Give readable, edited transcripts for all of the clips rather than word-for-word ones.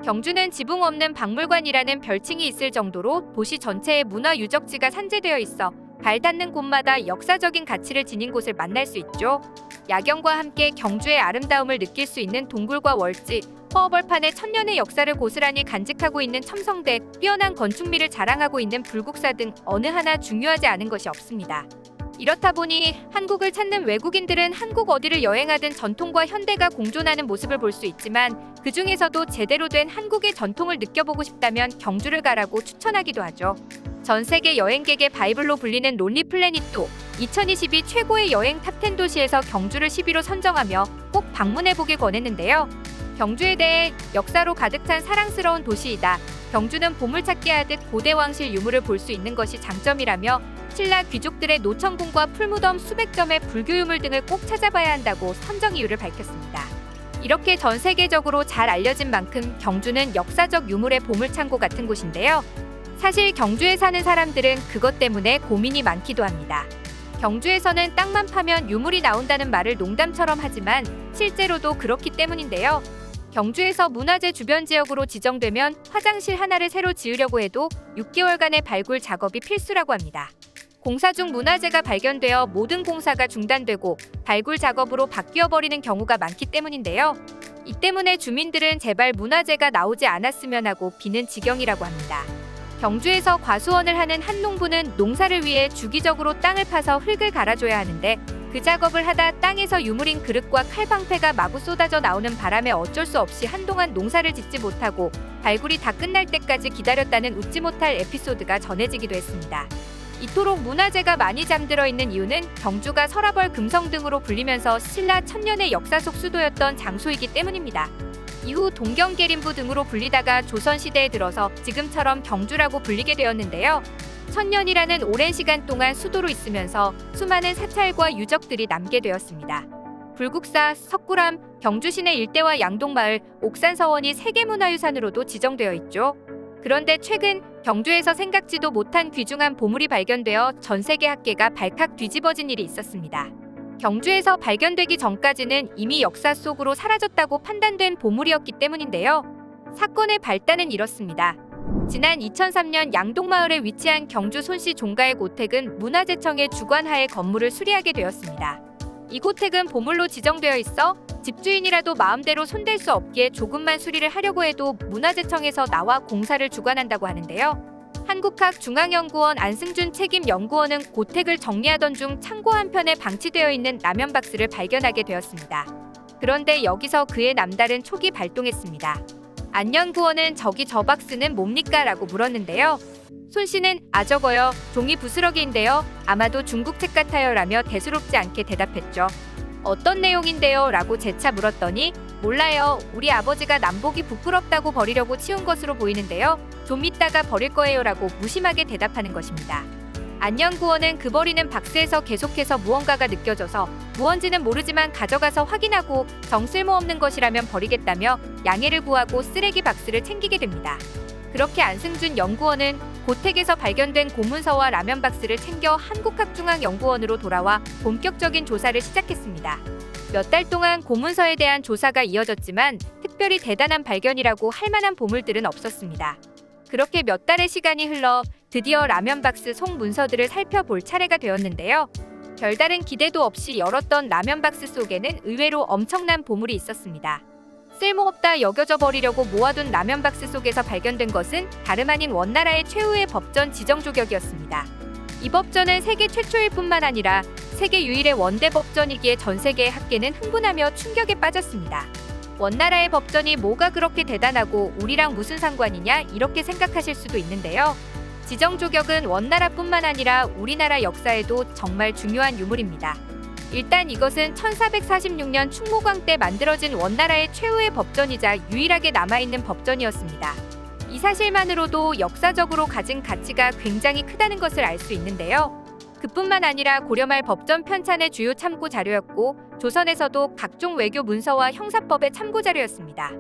경주는 지붕 없는 박물관이라는 별칭이 있을 정도로 도시 전체에 문화 유적지가 산재되어 있어 발 닿는 곳마다 역사적인 가치를 지닌 곳을 만날 수 있죠. 야경과 함께 경주의 아름다움을 느낄 수 있는 동굴과 월지, 허허벌판의 천년의 역사를 고스란히 간직하고 있는 첨성대, 뛰어난 건축미를 자랑하고 있는 불국사 등 어느 하나 중요하지 않은 것이 없습니다. 이렇다 보니 한국을 찾는 외국인들은 한국 어디를 여행하든 전통과 현대가 공존하는 모습을 볼 수 있지만 그 중에서도 제대로 된 한국의 전통을 느껴보고 싶다면 경주를 가라고 추천하기도 하죠. 전 세계 여행객의 바이블로 불리는 론리 플래닛도 2022 최고의 여행 탑10 도시에서 경주를 10위로 선정하며 꼭 방문해보길 권했는데요. 경주에 대해 역사로 가득 찬 사랑스러운 도시이다. 경주는 보물찾기 하듯 고대 왕실 유물을 볼 수 있는 것이 장점이라며 신라 귀족들의 노천궁과 풀무덤 수백 점의 불교 유물 등을 꼭 찾아봐야 한다고 선정 이유를 밝혔습니다. 이렇게 전 세계적으로 잘 알려진 만큼 경주는 역사적 유물의 보물창고 같은 곳인데요. 사실 경주에 사는 사람들은 그것 때문에 고민이 많기도 합니다. 경주에서는 땅만 파면 유물이 나온다는 말을 농담처럼 하지만 실제로도 그렇기 때문인데요. 경주에서 문화재 주변 지역으로 지정되면 화장실 하나를 새로 지으려고 해도 6개월간의 발굴 작업이 필수라고 합니다. 공사 중 문화재가 발견되어 모든 공사가 중단되고 발굴 작업으로 바뀌어버리는 경우가 많기 때문인데요. 이 때문에 주민들은 제발 문화재가 나오지 않았으면 하고 비는 지경이라고 합니다. 경주에서 과수원을 하는 한 농부는 농사를 위해 주기적으로 땅을 파서 흙을 갈아줘야 하는데 그 작업을 하다 땅에서 유물인 그릇과 칼방패가 마구 쏟아져 나오는 바람에 어쩔 수 없이 한동안 농사를 짓지 못하고 발굴이 다 끝날 때까지 기다렸다는 웃지 못할 에피소드가 전해지기도 했습니다. 이토록 문화재가 많이 잠들어 있는 이유는 경주가 서라벌 금성 등으로 불리면서 신라 천년의 역사 속 수도였던 장소이기 때문입니다. 이후 동경계림부 등으로 불리다가 조선시대에 들어서 지금처럼 경주라고 불리게 되었는데요. 천년이라는 오랜 시간 동안 수도로 있으면서 수많은 사찰과 유적들이 남게 되었습니다. 불국사, 석굴암, 경주시내 일대와 양동마을, 옥산서원이 세계문화유산으로도 지정되어 있죠. 그런데 최근 경주에서 생각지도 못한 귀중한 보물이 발견되어 전 세계 학계가 발칵 뒤집어진 일이 있었습니다. 경주에서 발견되기 전까지는 이미 역사 속으로 사라졌다고 판단된 보물이었기 때문인데요. 사건의 발단은 이렇습니다. 지난 2003년 양동마을에 위치한 경주 손씨 종가의 고택은 문화재청의 주관하에 건물을 수리하게 되었습니다. 이 고택은 보물로 지정되어 있어 집주인이라도 마음대로 손댈 수 없기에 조금만 수리를 하려고 해도 문화재청에서 나와 공사를 주관한다고 하는데요. 한국학중앙연구원 안승준 책임연구원은 고택을 정리하던 중 창고 한편에 방치되어 있는 라면 박스를 발견하게 되었습니다. 그런데 여기서 그의 남다른 촉이 발동했습니다. 안 연구원은 저기 저 박스는 뭡니까? 라고 물었는데요. 손 씨는 저거요. 종이 부스러기인데요. 아마도 중국 책 같아요. 라며 대수롭지 않게 대답했죠. 어떤 내용인데요? 라고 재차 물었더니 몰라요. 우리 아버지가 남복이 부끄럽다고 버리려고 치운 것으로 보이는데요. 좀 이따가 버릴 거예요. 라고 무심하게 대답하는 것입니다. 안 연구원은 그 버리는 박스에서 계속해서 무언가가 느껴져서 무언지는 모르지만 가져가서 확인하고 정 쓸모없는 것이라면 버리겠다며 양해를 구하고 쓰레기 박스를 챙기게 됩니다. 그렇게 안승준 연구원은 고택에서 발견된 고문서와 라면 박스를 챙겨 한국학중앙연구원으로 돌아와 본격적인 조사를 시작했습니다. 몇 달 동안 고문서에 대한 조사가 이어졌지만 특별히 대단한 발견이라고 할 만한 보물들은 없었습니다. 그렇게 몇 달의 시간이 흘러 드디어 라면 박스 속 문서들을 살펴볼 차례가 되었는데요. 별다른 기대도 없이 열었던 라면 박스 속에는 의외로 엄청난 보물이 있었습니다. 쓸모없다 여겨져 버리려고 모아둔 라면 박스 속에서 발견된 것은 다름 아닌 원나라의 최후의 법전 지정조격이었습니다. 이 법전은 세계 최초일 뿐만 아니라 세계 유일의 원대 법전이기에 전 세계의 학계는 흥분하며 충격에 빠졌습니다. 원나라의 법전이 뭐가 그렇게 대단하고 우리랑 무슨 상관이냐 이렇게 생각하실 수도 있는데요. 지정조격은 원나라뿐만 아니라 우리나라 역사에도 정말 중요한 유물입니다. 일단 이것은 1446년 충무광 때 만들어진 원나라의 최후의 법전이자 유일하게 남아있는 법전이었습니다. 이 사실만으로도 역사적으로 가진 가치가 굉장히 크다는 것을 알 수 있는데요. 그뿐만 아니라 고려말 법전 편찬의 주요 참고 자료였고 조선에서도 각종 외교 문서와 형사법의 참고 자료였습니다.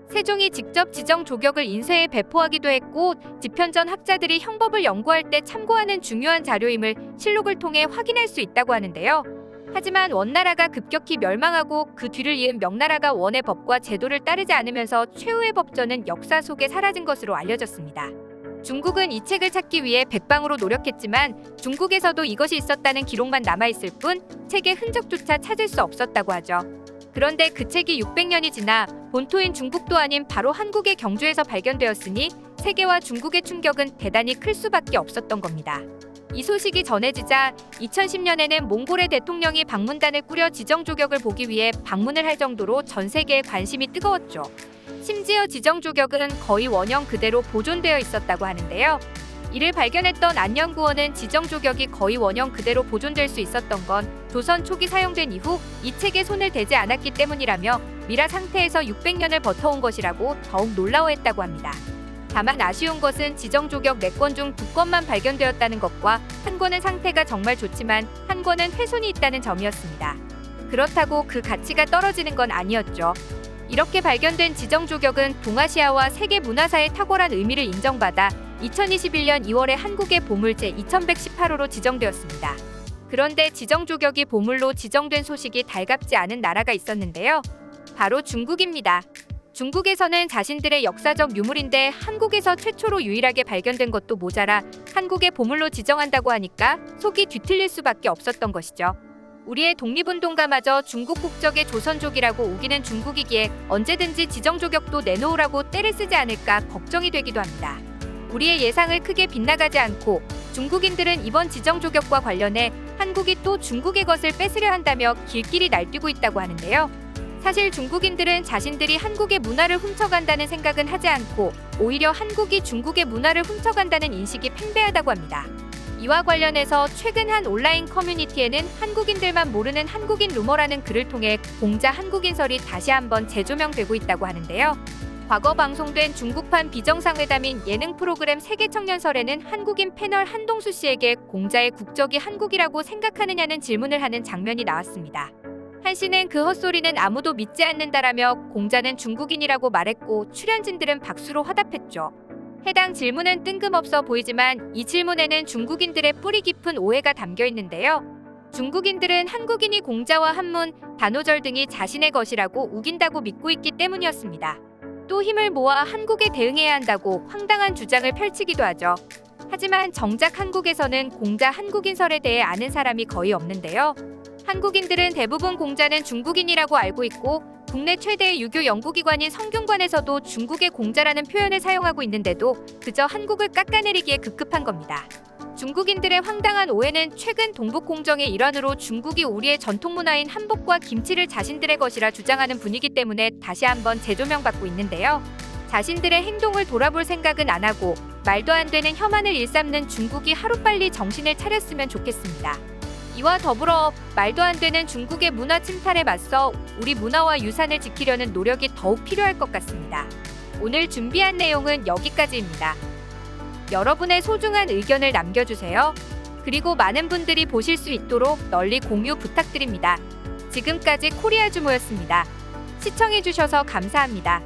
세종이 직접 지정 조격을 인쇄해 배포하기도 했고 집현전 학자들이 형법을 연구할 때 참고하는 중요한 자료임을 실록을 통해 확인할 수 있다고 하는데요. 하지만 원나라가 급격히 멸망하고 그 뒤를 이은 명나라가 원의 법과 제도를 따르지 않으면서 최후의 법전은 역사 속에 사라진 것으로 알려졌습니다. 중국은 이 책을 찾기 위해 백방으로 노력했지만 중국에서도 이것이 있었다는 기록만 남아있을 뿐 책의 흔적조차 찾을 수 없었다고 하죠. 그런데 그 책이 600년이 지나 본토인 중국도 아닌 바로 한국의 경주에서 발견되었으니 세계와 중국의 충격은 대단히 클 수밖에 없었던 겁니다. 이 소식이 전해지자 2010년에는 몽골의 대통령이 방문단을 꾸려 지정조격을 보기 위해 방문을 할 정도로 전 세계에 관심이 뜨거웠죠. 심지어 지정조격은 거의 원형 그대로 보존되어 있었다고 하는데요. 이를 발견했던 안녕구원은 지정조격이 거의 원형 그대로 보존될 수 있었던 건 조선 초기 사용된 이후 이 책에 손을 대지 않았기 때문이라며 미라 상태에서 600년을 버텨온 것이라고 더욱 놀라워했다고 합니다. 다만 아쉬운 것은 지정조격 4권 중 2권만 발견되었다는 것과 한 권은 상태가 정말 좋지만 한 권은 훼손이 있다는 점이었습니다. 그렇다고 그 가치가 떨어지는 건 아니었죠. 이렇게 발견된 지정조격은 동아시아와 세계 문화사의 탁월한 의미를 인정받아 2021년 2월에 한국의 보물 제2118호로 지정되었습니다. 그런데 지정조격이 보물로 지정된 소식이 달갑지 않은 나라가 있었는데요. 바로 중국입니다. 중국에서는 자신들의 역사적 유물인데 한국에서 최초로 유일하게 발견된 것도 모자라 한국의 보물로 지정한다고 하니까 속이 뒤틀릴 수밖에 없었던 것이죠. 우리의 독립운동가마저 중국 국적의 조선족이라고 우기는 중국이기에 언제든지 지정조격도 내놓으라고 떼를 쓰지 않을까 걱정이 되기도 합니다. 우리의 예상을 크게 빗나가지 않고 중국인들은 이번 지정조격과 관련해 한국이 또 중국의 것을 뺏으려 한다며 길길이 날뛰고 있다고 하는데요. 사실 중국인들은 자신들이 한국의 문화를 훔쳐간다는 생각은 하지 않고 오히려 한국이 중국의 문화를 훔쳐간다는 인식이 팽배하다고 합니다. 이와 관련해서 최근 한 온라인 커뮤니티에는 한국인들만 모르는 한국인 루머라는 글을 통해 공자 한국인설이 다시 한번 재조명되고 있다고 하는데요. 과거 방송된 중국판 비정상회담인 예능 프로그램 세계청년설에는 한국인 패널 한동수 씨에게 공자의 국적이 한국이라고 생각하느냐는 질문을 하는 장면이 나왔습니다. 한 씨는 그 헛소리는 아무도 믿지 않는다라며 공자는 중국인이라고 말했고 출연진들은 박수로 화답했죠. 해당 질문은 뜬금없어 보이지만 이 질문에는 중국인들의 뿌리 깊은 오해가 담겨 있는데요. 중국인들은 한국인이 공자와 한문, 단오절 등이 자신의 것이라고 우긴다고 믿고 있기 때문이었습니다. 또 힘을 모아 한국에 대응해야 한다고 황당한 주장을 펼치기도 하죠. 하지만 정작 한국에서는 공자 한국인설에 대해 아는 사람이 거의 없는데요. 한국인들은 대부분 공자는 중국인이라고 알고 있고 국내 최대의 유교 연구기관인 성균관에서도 중국의 공자라는 표현을 사용하고 있는데도 그저 한국을 깎아내리기에 급급한 겁니다. 중국인들의 황당한 오해는 최근 동북공정의 일환으로 중국이 우리의 전통문화인 한복과 김치를 자신들의 것이라 주장하는 분위기 때문에 다시 한번 재조명받고 있는데요. 자신들의 행동을 돌아볼 생각은 안 하고 말도 안 되는 혐한을 일삼는 중국이 하루빨리 정신을 차렸으면 좋겠습니다. 이와 더불어 말도 안 되는 중국의 문화 침탈에 맞서 우리 문화와 유산을 지키려는 노력이 더욱 필요할 것 같습니다. 오늘 준비한 내용은 여기까지입니다. 여러분의 소중한 의견을 남겨주세요. 그리고 많은 분들이 보실 수 있도록 널리 공유 부탁드립니다. 지금까지 코리아주모였습니다. 시청해주셔서 감사합니다.